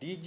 DG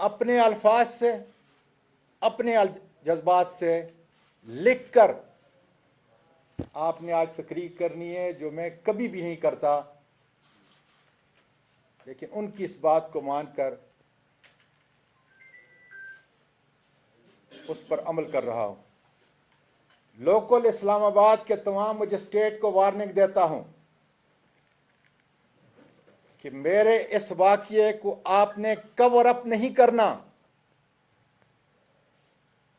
اپنے الفاظ سے، اپنے جذبات سے لکھ کر آپ نے آج تقریر کرنی ہے، جو میں کبھی بھی نہیں کرتا، لیکن ان کی اس بات کو مان کر اس پر عمل کر رہا ہوں۔ لوکل اسلام آباد کے تمام مجسٹریٹ کو وارننگ دیتا ہوں کہ میرے اس واقعے کو آپ نے کور اپ نہیں کرنا،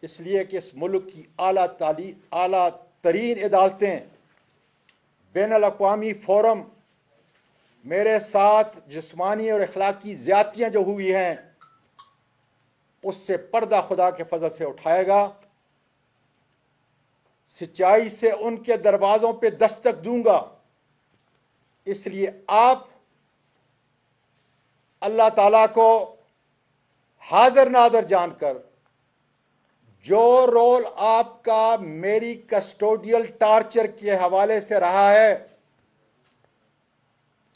اس لیے کہ اس ملک کی اعلیٰ ترین عدالتیں، بین الاقوامی فورم میرے ساتھ جسمانی اور اخلاقی زیادتیاں جو ہوئی ہیں اس سے پردہ خدا کے فضل سے اٹھائے گا، سچائی سے ان کے دروازوں پہ دستک دوں گا۔ اس لیے آپ اللہ تعالیٰ کو حاضر ناظر جان کر جو رول آپ کا میری کسٹوڈیل ٹارچر کے حوالے سے رہا ہے،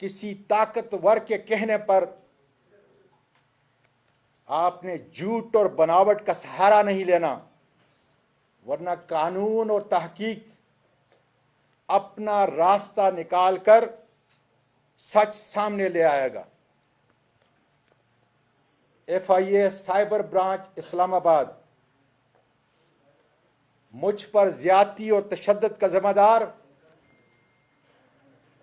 کسی طاقتور کے کہنے پر آپ نے جھوٹ اور بناوٹ کا سہارا نہیں لینا، ورنہ قانون اور تحقیق اپنا راستہ نکال کر سچ سامنے لے آئے گا۔ FIA سائبر برانچ اسلام آباد مجھ پر زیادتی اور تشدد کا ذمہ دار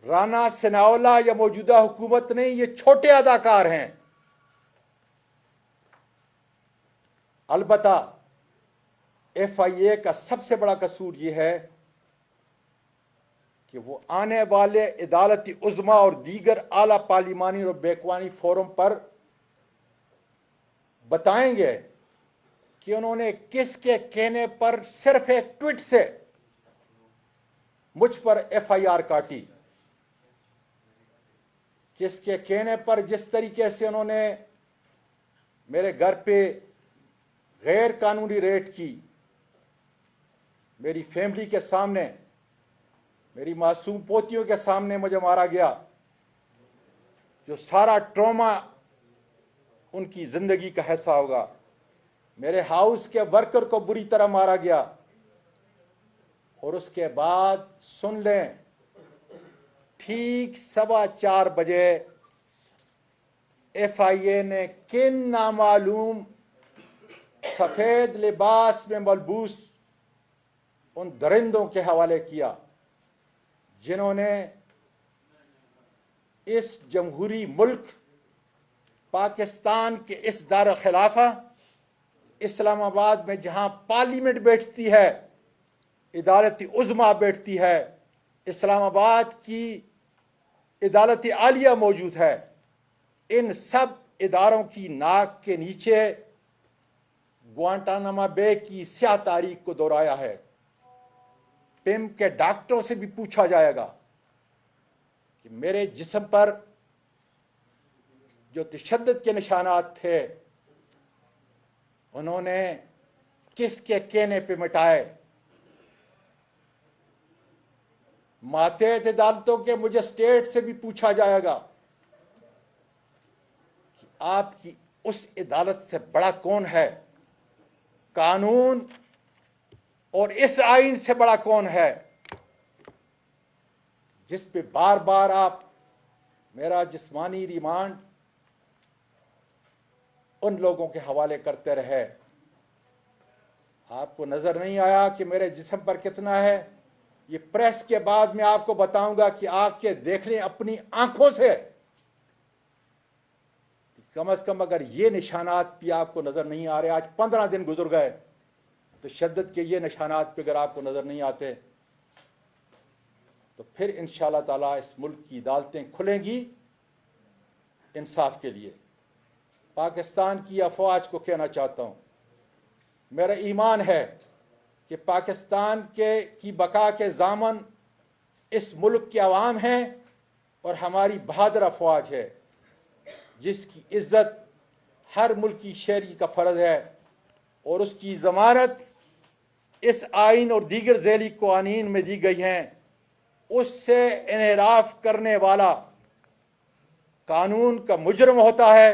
رانا ثناءاللہ یا موجودہ حکومت نہیں، یہ چھوٹے اداکار ہیں۔ البتہ FIA کا سب سے بڑا قصور یہ ہے کہ وہ آنے والے عدالتی عظمیٰ اور دیگر اعلیٰ پارلیمانی اور بیکوانی فورم پر بتائیں گے کہ انہوں نے کس کے کہنے پر صرف ایک ٹویٹ سے مجھ پر FIR کاٹی، کس کے کہنے پر جس طریقے سے انہوں نے میرے گھر پہ غیر قانونی ریڈ کی، میری فیملی کے سامنے، میری معصوم پوتیوں کے سامنے مجھے مارا گیا، جو سارا ٹراما ان کی زندگی کا حصہ ہوگا۔ میرے ہاؤس کے ورکر کو بری طرح مارا گیا، اور اس کے بعد سن لیں، ٹھیک 4:15 بجے FIA نے کن نامعلوم سفید لباس میں ملبوس ان درندوں کے حوالے کیا جنہوں نے اس جمہوری ملک پاکستان کے اس دار خلافہ اسلام آباد میں، جہاں پارلیمنٹ بیٹھتی ہے، عدالتی عظمیٰ بیٹھتی ہے، اسلام آباد کی عدالت عالیہ موجود ہے، ان سب اداروں کی ناک کے نیچے گوانٹانامو بے کی سیاہ تاریخ کو دہرایا ہے۔ پم کے ڈاکٹروں سے بھی پوچھا جائے گا کہ میرے جسم پر جو تشدد کے نشانات تھے انہوں نے کس کے کہنے پہ مٹائے۔ ماتحت عدالتوں کے مجسٹریٹ سے بھی پوچھا جائے گا کہ آپ کی اس عدالت سے بڑا کون ہے، قانون اور اس آئین سے بڑا کون ہے، جس پہ بار بار آپ میرا جسمانی ریمانڈ ان لوگوں کے حوالے کرتے رہے۔ آپ کو نظر نہیں آیا کہ میرے جسم پر کتنا ہے؟ یہ پریس کے بعد میں آپ کو بتاؤں گا کہ آ کے دیکھ لیں اپنی آنکھوں سے، کم از کم اگر یہ نشانات بھی آپ کو نظر نہیں آ رہے، آج 15 دن گزر گئے، تشدد کے یہ نشانات پہ اگر آپ کو نظر نہیں آتے تو پھر انشاءاللہ تعالیٰ اس ملک کی عدالتیں کھلیں گی انصاف کے لیے۔ پاکستان کی افواج کو کہنا چاہتا ہوں، میرا ایمان ہے کہ پاکستان کی بقا کے ضامن اس ملک کے عوام ہیں اور ہماری بہادر افواج ہے، جس کی عزت ہر ملکی شہری کا فرض ہے، اور اس کی ضمانت اس آئین اور دیگر ذیلی قوانین میں دی گئی ہیں۔ اس سے انحراف کرنے والا قانون کا مجرم ہوتا ہے،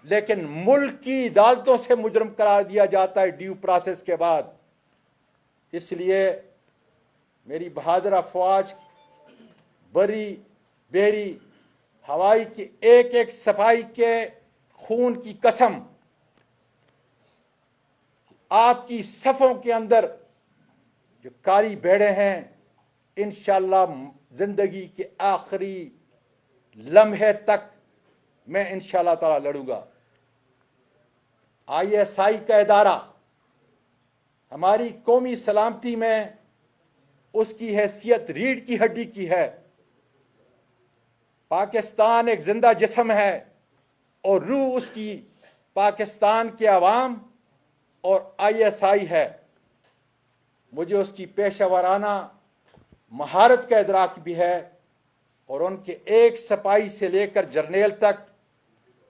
لیکن ملک کی عدالتوں سے مجرم قرار دیا جاتا ہے ڈیو پروسیس کے بعد۔ اس لیے میری بہادر افواج بری بحری ہوائی کی ایک ایک سپاہی کے خون کی قسم، آپ کی صفوں کے اندر جو کالی بھیڑیں ہیں انشاءاللہ زندگی کے آخری لمحے تک میں انشاءاللہ تعالی لڑوں گا۔ ISI کا ادارہ ہماری قومی سلامتی میں اس کی حیثیت ریڑھ کی ہڈی کی ہے۔ پاکستان ایک زندہ جسم ہے اور روح اس کی پاکستان کے عوام اور ISI ہے۔ مجھے اس کی پیشہ ورانہ مہارت کا ادراک بھی ہے اور ان کے ایک سپاہی سے لے کر جرنیل تک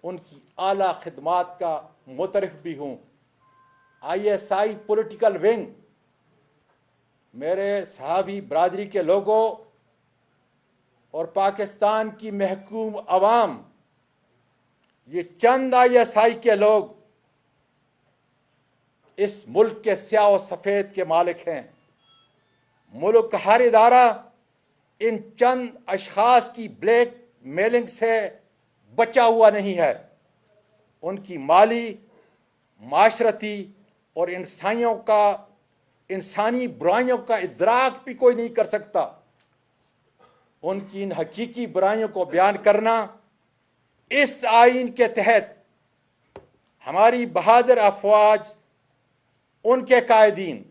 ان کی اعلیٰ خدمات کا مترف بھی ہوں۔ ISI پولیٹیکل ونگ میرے صحابی برادری کے لوگوں اور پاکستان کی محکوم عوام، یہ چند ISI کے لوگ اس ملک کے سیاہ و سفید کے مالک ہیں۔ ملک کا ہر ادارہ ان چند اشخاص کی بلیک میلنگ سے بچا ہوا نہیں ہے۔ ان کی مالی، معاشرتی اور انسانی برائیوں کا ادراک بھی کوئی نہیں کر سکتا۔ ان کی ان حقیقی برائیوں کو بیان کرنا اس آئین کے تحت ہماری بہادر افواج، ان کے قائدین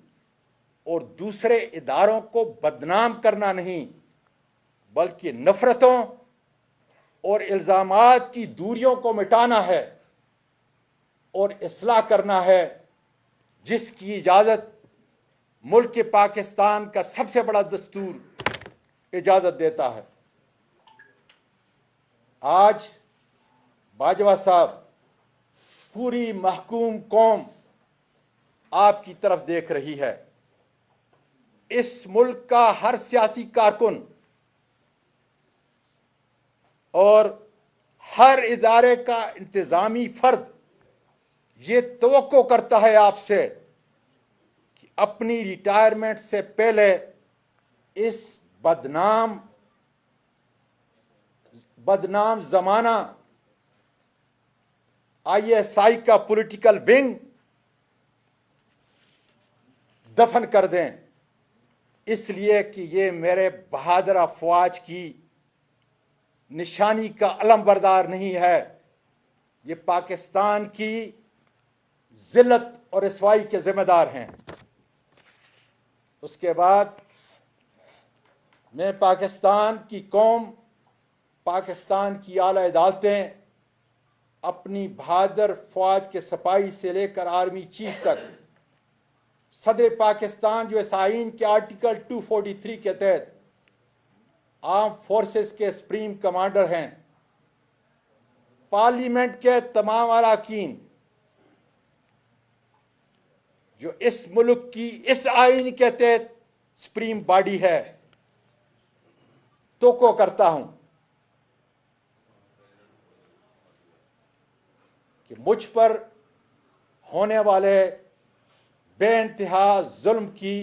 اور دوسرے اداروں کو بدنام کرنا نہیں بلکہ نفرتوں اور الزامات کی دوریوں کو مٹانا ہے اور اصلاح کرنا ہے، جس کی اجازت ملک پاکستان کا سب سے بڑا دستور اجازت دیتا ہے۔ آج باجوہ صاحب، پوری محکوم قوم آپ کی طرف دیکھ رہی ہے۔ اس ملک کا ہر سیاسی کارکن اور ہر ادارے کا انتظامی فرد یہ توقع کرتا ہے آپ سے کہ اپنی ریٹائرمنٹ سے پہلے اس بدنام زمانہ ISI کا پولیٹیکل ونگ دفن کر دیں، اس لیے کہ یہ میرے بہادر افواج کی نشانی کا علم بردار نہیں ہے، یہ پاکستان کی ذلت اور رسوائی کے ذمہ دار ہیں۔ اس کے بعد میں پاکستان کی قوم، پاکستان کی اعلیٰ عدالتیں اپنی بہادر فوج کے سپاہی سے لے کر آرمی چیف تک، صدر پاکستان جو اس آئین کے آرٹیکل 243 کے تحت آرم فورسز کے سپریم کمانڈر ہیں، پارلیمنٹ کے تمام اراکین جو اس ملک کی اس آئین کے تحت سپریم باڈی ہے، توقع کرتا ہوں کہ مجھ پر ہونے والے بے انتہا ظلم کی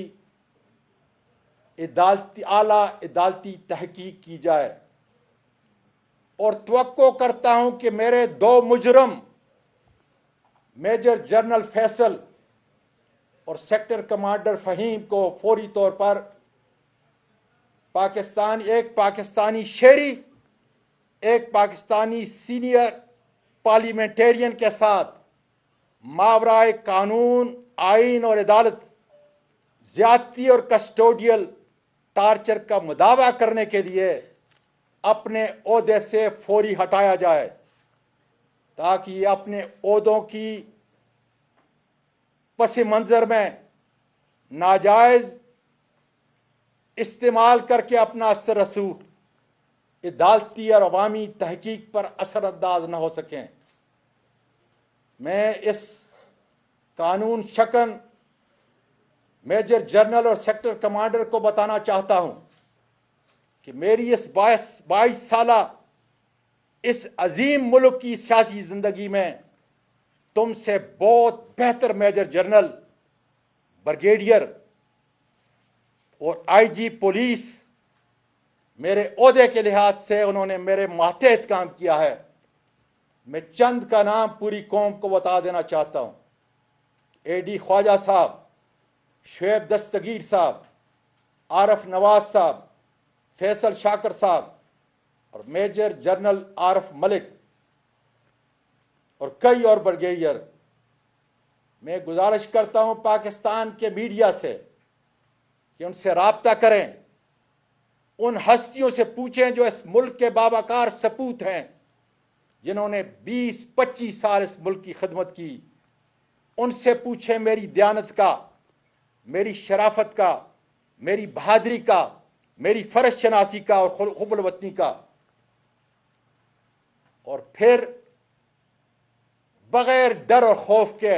اعلیٰ عدالتی تحقیق کی جائے، اور توقع کرتا ہوں کہ میرے 2 مجرم میجر جنرل فیصل اور سیکٹر کمانڈر فہیم کو فوری طور پر ایک پاکستانی شہری، ایک پاکستانی سینئر پارلیمنٹرین کے ساتھ ماورائے قانون، آئین اور عدالت زیادتی اور کسٹوڈیل ٹارچر کا مداوع کرنے کے لیے اپنے عہدے سے فوری ہٹایا جائے، تاکہ یہ اپنے عہدوں کی پس منظر میں ناجائز استعمال کر کے اپنا اثر رسوخ عدالتی اور عوامی تحقیق پر اثر انداز نہ ہو سکیں۔ میں اس قانون شکن میجر جنرل اور سیکٹر کمانڈر کو بتانا چاہتا ہوں کہ میری اس 22 سالہ اس عظیم ملک کی سیاسی زندگی میں تم سے بہت بہتر میجر جنرل، بریگیڈیئر اور آئی جی پولیس میرے عہدے کے لحاظ سے انہوں نے میرے ماتحت کام کیا ہے۔ میں چند کا نام پوری قوم کو بتا دینا چاہتا ہوں: اے ڈی خواجہ صاحب، شعیب دستگیر صاحب، عارف نواز صاحب، فیصل شاکر صاحب اور میجر جنرل عارف ملک اور کئی اور بریگیڈیئر۔ میں گزارش کرتا ہوں پاکستان کے میڈیا سے کہ ان سے رابطہ کریں، ان ہستیوں سے پوچھیں جو اس ملک کے باوقار سپوت ہیں، جنہوں نے 20-25 سال اس ملک کی خدمت کی۔ ان سے پوچھیں میری دیانت کا، میری شرافت کا، میری بہادری کا، میری فرض شناسی کا اور حب الوطنی کا۔ اور پھر بغیر ڈر اور خوف کے،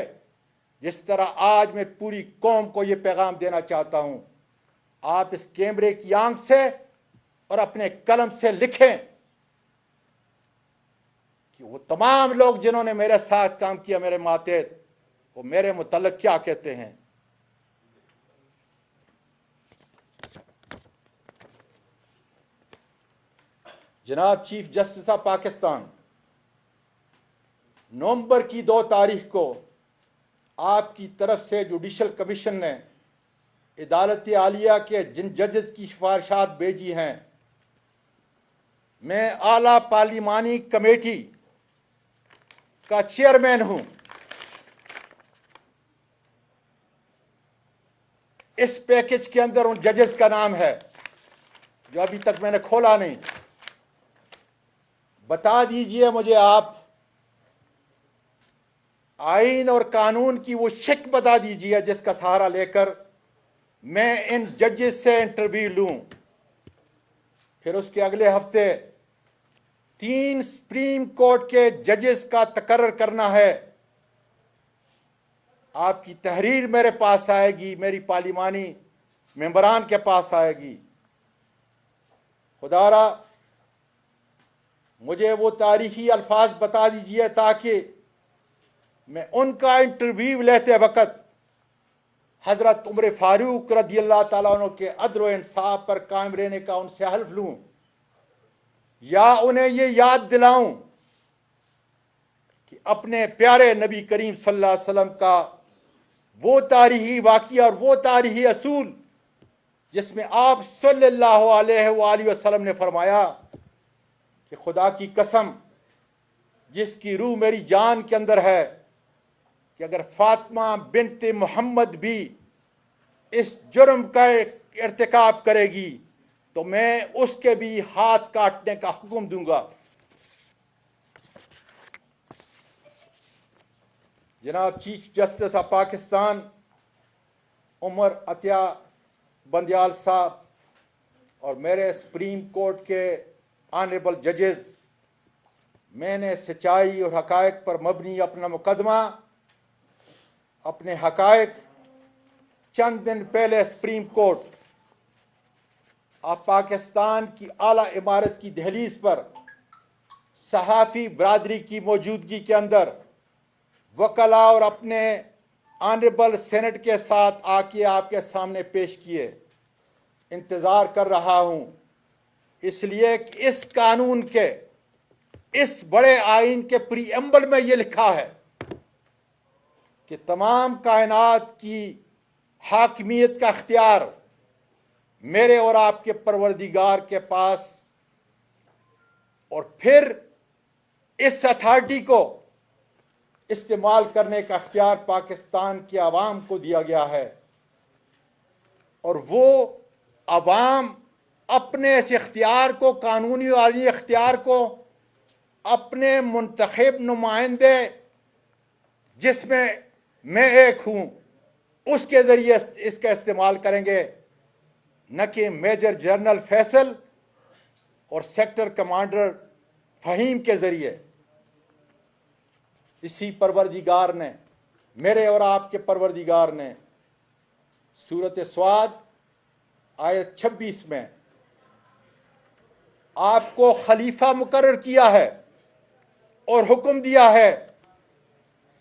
جس طرح آج میں پوری قوم کو یہ پیغام دینا چاہتا ہوں، آپ اس کیمرے کی آنکھ سے اور اپنے قلم سے لکھیں کہ وہ تمام لوگ جنہوں نے میرے ساتھ کام کیا، میرے ماتحت، وہ میرے متعلق کیا کہتے ہیں۔ جناب چیف جسٹس آف پاکستان، نومبر کی 2 تاریخ کو آپ کی طرف سے جوڈیشل کمیشن نے عدالت عالیہ کے جن ججز کی سفارشات بھیجی ہیں، میں اعلیٰ پارلیمانی کمیٹی کا چیئرمین ہوں۔ اس پیکج کے اندر ان ججز کا نام ہے جو ابھی تک میں نے کھولا نہیں۔ بتا دیجئے مجھے آپ آئین اور قانون کی وہ شک بتا دیجئے جس کا سہارا لے کر میں ان ججز سے انٹرویو لوں۔ پھر اس کے اگلے ہفتے 3 سپریم کورٹ کے ججز کا تقرر کرنا ہے۔ آپ کی تحریر میرے پاس آئے گی، میری پارلیمانی ممبران کے پاس آئے گی۔ خدا را مجھے وہ تاریخی الفاظ بتا دیجئے تاکہ میں ان کا انٹرویو لیتے وقت حضرت عمر فاروق رضی اللہ تعالیٰ عنہ کے عدل و انصاف پر قائم رہنے کا ان سے حلف لوں، یا انہیں یہ یاد دلاؤں کہ اپنے پیارے نبی کریم صلی اللہ علیہ وسلم کا وہ تاریخی واقعہ اور وہ تاریخی اصول جس میں آپ صلی اللہ علیہ وآلہ وسلم نے فرمایا کہ خدا کی قسم جس کی روح میری جان کے اندر ہے کہ اگر فاطمہ بنت محمد بھی اس جرم کا ارتکاب کرے گی تو میں اس کے بھی ہاتھ کاٹنے کا حکم دوں گا۔ جناب چیف جسٹس آف پاکستان عمر عطیہ بندیال صاحب اور میرے سپریم کورٹ کے آنریبل ججز، میں نے سچائی اور حقائق پر مبنی اپنا مقدمہ، اپنے حقائق چند دن پہلے سپریم کورٹ آف پاکستان کی اعلیٰ عمارت کی دہلیز پر صحافی برادری کی موجودگی کے اندر وکلاء اور اپنے آنریبل سینٹ کے ساتھ آ کے آپ کے سامنے پیش کیے۔ انتظار کر رہا ہوں اس لیے کہ اس قانون کے، اس بڑے آئین کے پری ایمبل میں یہ لکھا ہے کہ تمام کائنات کی حاکمیت کا اختیار میرے اور آپ کے پروردگار کے پاس، اور پھر اس اتھارٹی کو استعمال کرنے کا اختیار پاکستان کے عوام کو دیا گیا ہے، اور وہ عوام اپنے اس اختیار کو، قانونی اور آئینی اختیار کو، اپنے منتخب نمائندے جس میں میں ایک ہوں اس کے ذریعے اس کا استعمال کریں گے، نہ کہ میجر جنرل فیصل اور سیکٹر کمانڈر فہیم کے ذریعے۔ اسی پروردگار نے، میرے اور آپ کے پروردگار نے سورۃ سواد آیت 26 میں آپ کو خلیفہ مقرر کیا ہے اور حکم دیا ہے